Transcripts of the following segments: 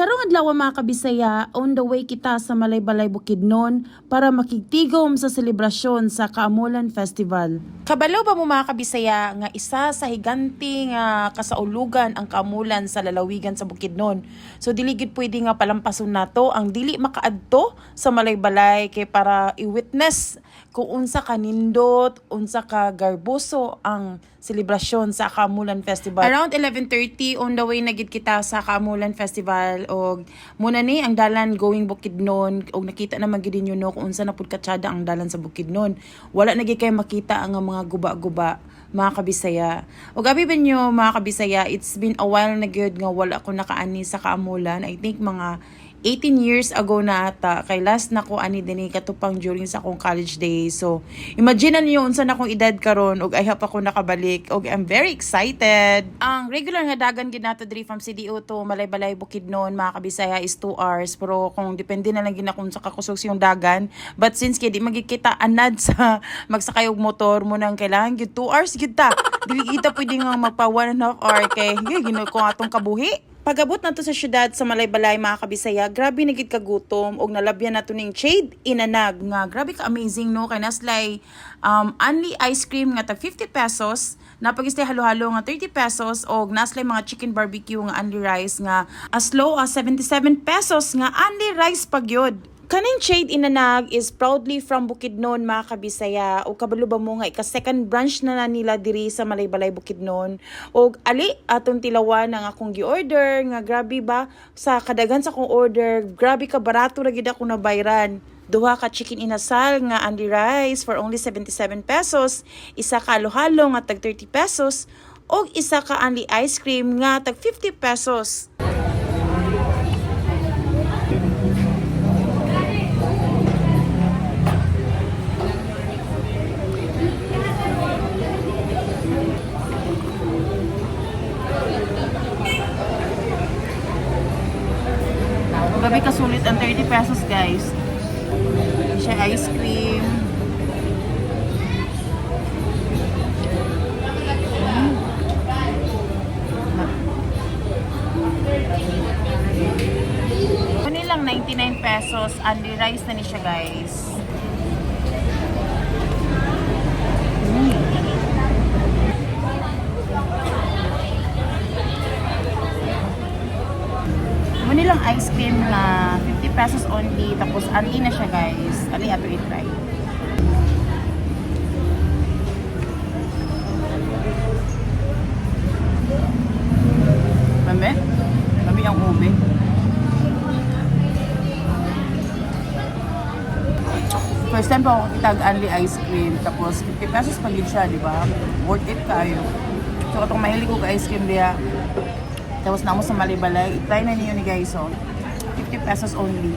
Karong adlaw mga kabisaya, on the way kita sa Malaybalay Bukidnon para makigtigom sa selebrasyon sa Kaamulan Festival. Kabalo ba mo mga kabisaya nga isa sa higanting kasaulugan ang Kaamulan sa lalawigan sa Bukidnon. So dili gid pwede nga palampason nato ang dili makaadto sa Malaybalay kay para i-witness kung unsa ka nindot, unsa ka garboso ang selebrasyon sa Kaamulan Festival. Around 11:30 on the way na gid kita sa Kaamulan Festival og muna ni ang dalan going Bukidnon og nakita naman gid ninyo no kung unsa na pud katsada ang dalan sa Bukidnon. Wala na gid kay makita ang mga guba-guba mga kabisaya. Og abi ba nyo mga kabisaya, it's been a while na gyud nga wala ko nakaani sa Kaamulan. I think mga 18 years ago na ata, kay last na ko ani dinhi katupang during sa akong college days. So, imagine niyo unsa na akong edad karon og I hope ako nakabalik og I'm very excited. Ang regular nga dagan gid nato diri from CDO to Malaybalay Bukidnon mga kabisaya is 2 hours, pero kung depende na lang gid na kung sa kakusog yung dagan, but since kay di magkita anad sa magsakay og motor mo nang kailangan gid 2 hours gid ta. Dili kita pwede nga magpa 1.5 hour kay gino ko atong kabuhi. Pagabot nato sa syudad sa Malaybalay mga kabisaya, grabe na gid kagutom og nalabyan nato ning Shade Inanag nga grabe ka amazing no kay naslay only ice cream nga tag 50 pesos, napagistay halo-halo nga 30 pesos og naslay mga chicken barbecue nga only rice nga as low as 77 pesos nga only rice pagyod. Kaning Shade Inanag is proudly from Bukidnon mga kabisaya o kabalo ba mo nga ika-second branch na nila diri sa Malaybalay Bukidnon og ali atong tilawan ang akong gi-order nga grabe ba sa kadagan sa akong order, grabe ka barato ra gid ako nabayran. Duha ka chicken inasal nga only rice for only 77 pesos, isa ka halo-halo nga tag 30 pesos og isa ka only ice cream nga tag 50 pesos. Grabe kasulit ang 30 pesos guys. Siya ice cream. Ano lang 99 pesos. Only rice na ni siya guys. Muna lang ice cream na 50 pesos only, tapos ali na siya guys. Ali ato i-try. Mami? Mami ang ube. First time pa ako kitag only ice cream, tapos 50 pesos pag yun siya, di ba? Worth it kayo. So itong mahilig ko ka ice cream diya. Tapos na mo sa Malaybalay, i-try na niyo ni guys, so 50 pesos only.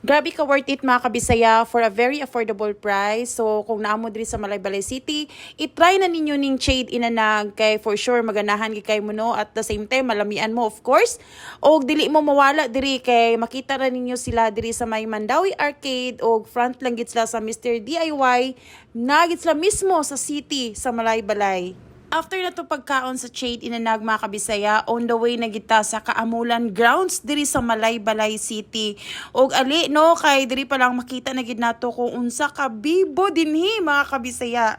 Grabe ka worth it mga kabisaya for a very affordable price. So kung naamo diri sa Malaybalay City, i-try na ninyo ning Shade Inanag kay for sure maganahan gid kay mo no, at the same time malamian mo of course. Og dili mo mawala diri kay makita ra ninyo sila diri sa may Mandawi Arcade og front lang gid sila sa Mr. DIY. Nagit sila mismo sa city sa Malaybalay. After na to pagkaon sa Shade Inanag mga kabisaya, on the way na kita sa Kaamulan grounds diri sa Malaybalay City. Og ali no kay diri pa lang makita na gid nato kung unsa ka bibo dinhi mga kabisaya.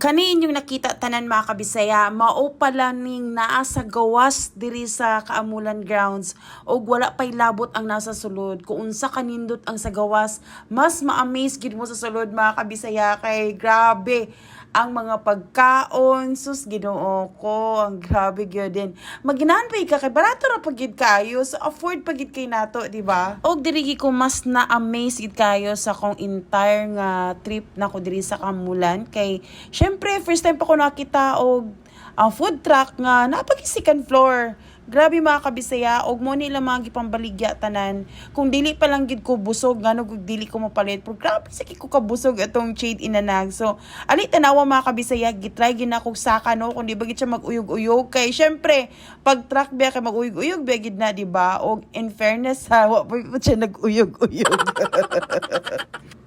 Kani inyong nakita tanan mga kabisaya, mao pala ning naa sa gawas diri sa Kaamulan Grounds og wala pay labot ang nasa sulod. Kung unsa kanindot ang sa gawas, mas ma-amaze gid mo sa sulod mga kabisaya kay grabe ang mga pagkaon, sus Ginoo ko, ang grabe gyud din. Maginahan pa ka kay barato ra pagid kayo, so afford pagid kay nato, di ba? Og diri ko mas na-amaze gid kayo sa kong entire nga trip nako diri sa Kaamulan kay syempre first time pa ko nakita og ang food truck nga napagi second floor. Grabe mga kabisaya, og mo nila mga gipambaligya tanan. Kung dili pa lang gid ko busog, ngano gud dili ko mapalit. Pero grabe sakit ko kabusog atong shade inanag. So, ali tanawa mga kabisaya, gitry gid na kog saka no, kung di ba gid siya maguyog-uyog kay syempre, pag truck biya kay maguyog-uyog biya gid na, di ba? Og in fairness ha, wa pa siya naguyog-uyog.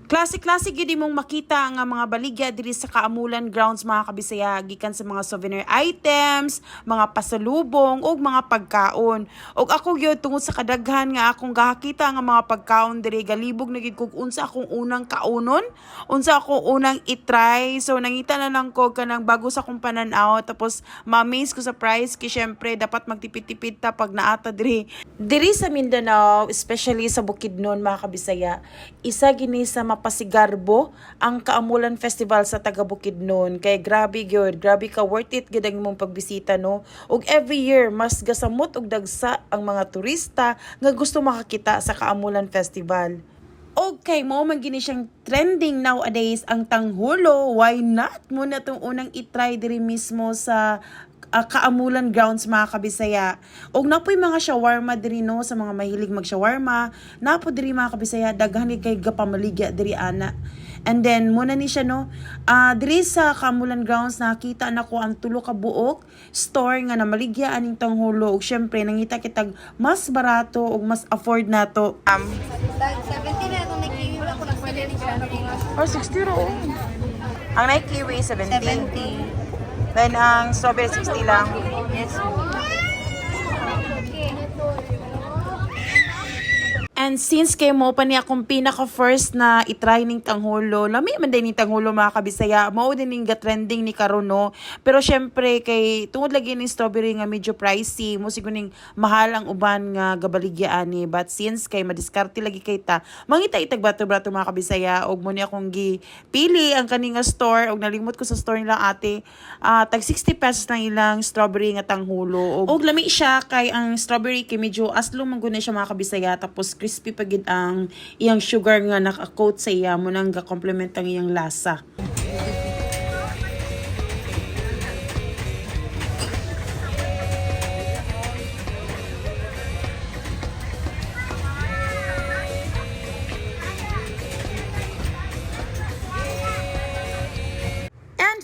Klase-klase gid imong makita nga mga baligya diri sa Kaamulan Grounds mga kabisaya gikan sa mga souvenir items, mga pasalubong ug mga pagkaon. Ug ako gyud tungod sa kadaghan nga akong gahakita nga mga pagkaon diri galibog na gid kog unsa akong unang kaunon, unsa akong unang i-try. So nangita na lang ko kanang bago sa akong panan-aw tapos ma-amaze ko sa price kay syempre dapat magtipid-tipid ta pag naata diri sa Mindanao, especially sa Bukidnon mga kabisaya. Isa gini sa mapasigarbo ang Kaamulan Festival sa taga Bukidnon kay grabe gyud, grabe ka worth it gid ang imong pagbisita no. Ug every year mas gasamot og dagsa ang mga turista nga gusto makakita sa Kaamulan Festival. Okay, mo man gini siyang trending nowadays ang tanghulo. Why not mo na tong unang i-try diri mismo sa Kaamulan Grounds mga kabisaya. Og napoy mga shawarma diri no sa mga mahilig mag-shawarma. Napo diri mga kabisaya daghan ni kay gapamaligya diri ana. And then muna ni siya no, diri sa Kaamulan Grounds nakita nako ang tulo ka buok store nga namaligya aning tanghulo ug syempre nangita kitag mas barato ug mas afford nato. 70 na itong nag-kiwi ako nagpili ni siya. Or 60 ro. Ang nai-kiwi 70. 70. Then ang strawberry 60 lang. Yes. And since kay mo pa niya akong pinaka first na i-try ning tanghulo, lami man din ning tanghulo mga kabisaya, mao din ning trending ni karon no. Pero syempre kay tungod lagi ning strawberry nga medyo pricey, mo siguro ning mahal ang uban nga gabaligya ani. But since kay madiskarte lagi kay ta, mangita itag bato-bato mga kabisaya og mo ni akong gipili ang kaninga store og nalimot ko sa store nila ate. Tag 60 pesos lang ilang strawberry nga tanghulo. Og lami siya kay ang strawberry kay medyo aslong man gud siya mga kabisaya tapos crispy pagid ang iyang sugar nga naka-coat sa iya mo nang ga-complement ang iyang lasa.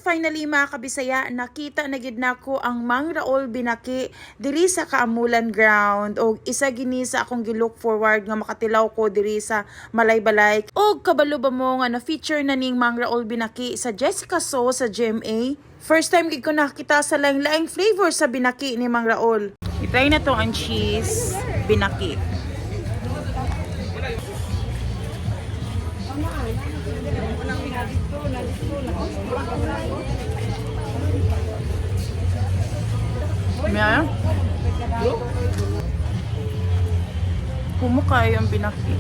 Finally mga kabisaya, nakita na gid nako ang Mang Raul Binaki diri sa Kaamulan Ground og isa gini sa akong gilook forward nga makatilaw ko diri sa Malaybalay. Og kabalo ba mo nga na-feature na ning Mang Raul Binaki sa Jessica So sa GMA? First time gid ko nakita sa laing-laing flavor sa binaki ni Mang Raul. I-try na to ang cheese binaki. Maya? Kumukay ang binaki.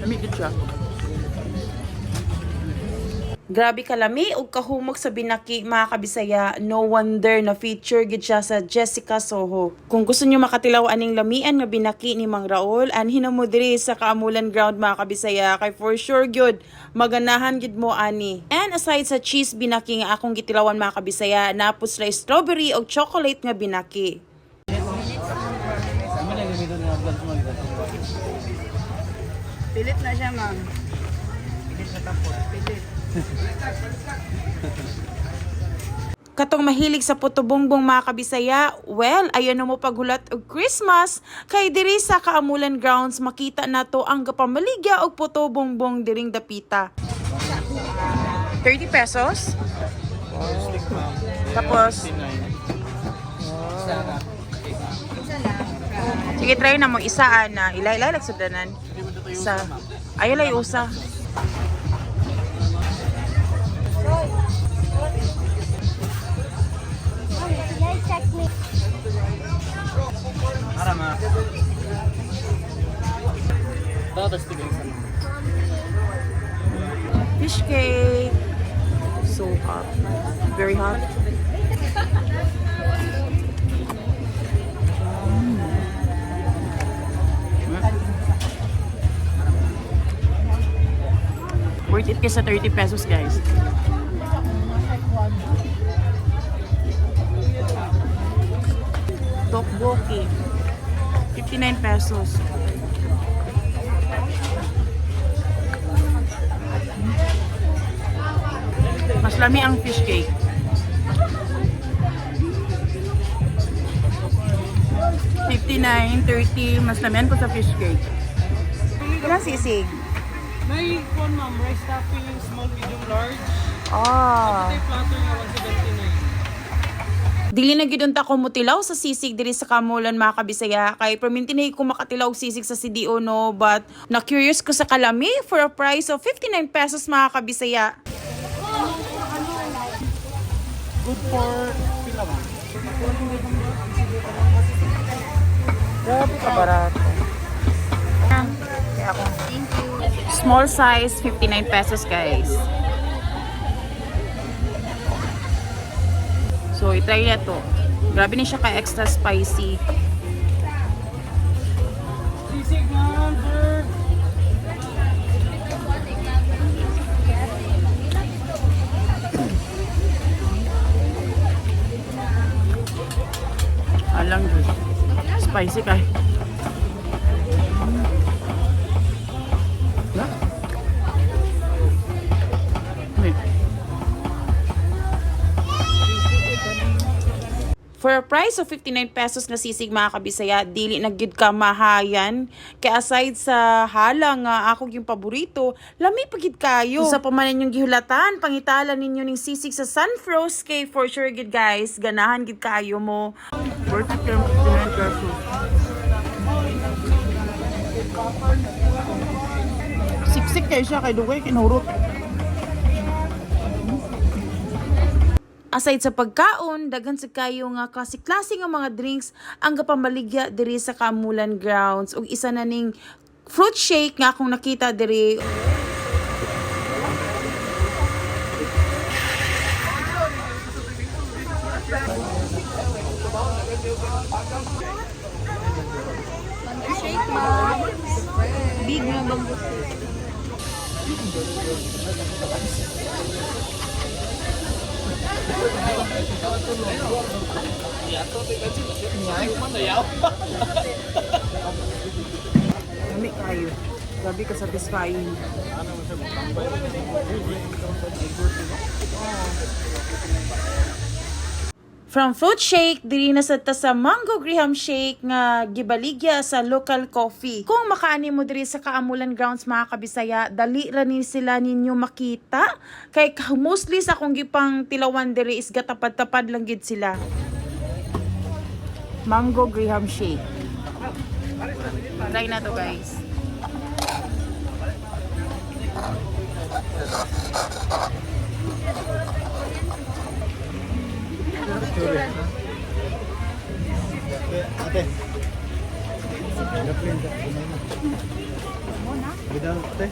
Lamigid siya. Grabe kalami ug kahumok sa binaki mga kabisaya, no wonder na feature gid siya sa Jessica Soho. Kung gusto niyo makatilaw aning lamian nga binaki ni Mang Raul, anhin na mo diri sa Kaamulan Ground mga kabisaya kay for sure gyud maganahan gid mo ani. And aside sa cheese binaki nga akong gitilawan mga kabisaya, napos la strawberry ug chocolate nga binaki. Pilit na siya, ma'am. Pilit na tapos. Pilit. Katong mahilig sa puto bongbong mga kabisaya, well, ayan mo paghulat og Christmas kay diri sa Kaamulan Grounds makita nato ang gapamaligya og puto bongbong diring dapita. 30 pesos? Tapos Sige, try na mo. Isa, ana. Ilay-ilay, lagsudanan. Isa. Ayaw lay usa. Arama. Tapos tigil sa Fish cake. So hot. Very hot. Worth it kesa 30 pesos, guys. Tteokbokki. 59 pesos. Mas lami ang fish cake. $59.30. Mas lamian ko sa fish cake. Ilang sisig? May one ma'am, rice topping yung small, medium, large. Ah. May platter nga 179. Dili na gid unta ko mutilaw sa sisig diri sa Kamulan, mga kabisaya, kay permintinay ko makatilaw og sisig sa CDO, no, but na curious ko sa kalami for a price of 59 pesos, mga kabisaya. Good for pila ba? Grabe ka barato. Kaya ako. Small size, 59 pesos, guys. So, itry na to. Grabe na siya ka extra spicy. Sisig ma'am, sir. Alang yun. Spicy kay. For a price of 59 pesos na sisig, mga kabisaya, dili na gyud ka mahayan. Kaya aside sa halang nga ako yung paborito, lami pagid kayo. Sa pamanan yung gihulatan, pangitala ninyo ning sisig sa Sunfrost kay for sure gid, guys, ganahan gid kayo mo. Worth it yung 59 pesos. Siksik kayo siya kay Dugay, kinurot. Aside sa pagkaon, daghan sa kayo nga klase-klase nga mga drinks ang gapamaligya diri sa Kamulan grounds. Ug isa na ning fruit shake nga akong nakita diri. Shake ma. Big na bang Lami kayo. Grabe ka satisfying. From fruit shake, diri na sa mango graham shake nga gibaligya sa local coffee. Kung makaani mo diri sa Kaamulan grounds, mga kabisaya, dali ra ni sila ninyo makita. Kay mostly sa kung gipang tilawan diri is gatapad-tapad lang gid sila. Mango graham shake. Try na to, guys. Ate. Bidang ate.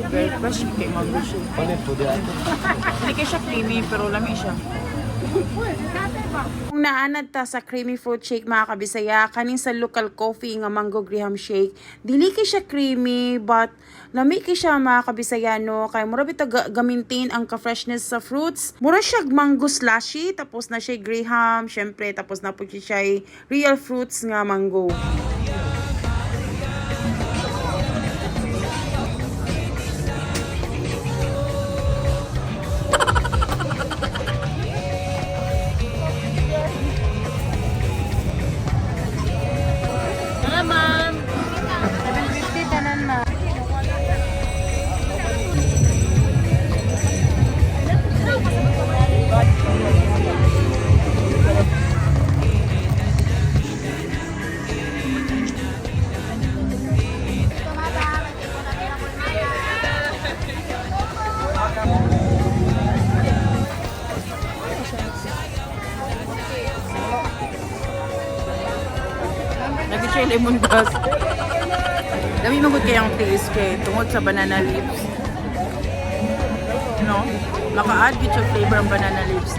Very fresh kay mango shake. Palit po di ate. Hindi kaya siya creamy pero lami siya. Kung naanad ta sa creamy fruit shake, mga kabisaya, kaning sa local coffee nga mango graham shake, dili kay siya creamy but lami kay siya, mga kabisaya, no, kay mura bitaw gamintin ang ka-freshness sa fruits. Mura siya mango slushy, tapos na siya graham, syempre, tapos na po siya real fruits nga mango. ma'am? 750 tanan na. Nag-try lemongrass. Dami magod kayang taste kay tungod sa banana leaves. No? Maka-add gid siya flavor ang banana leaves.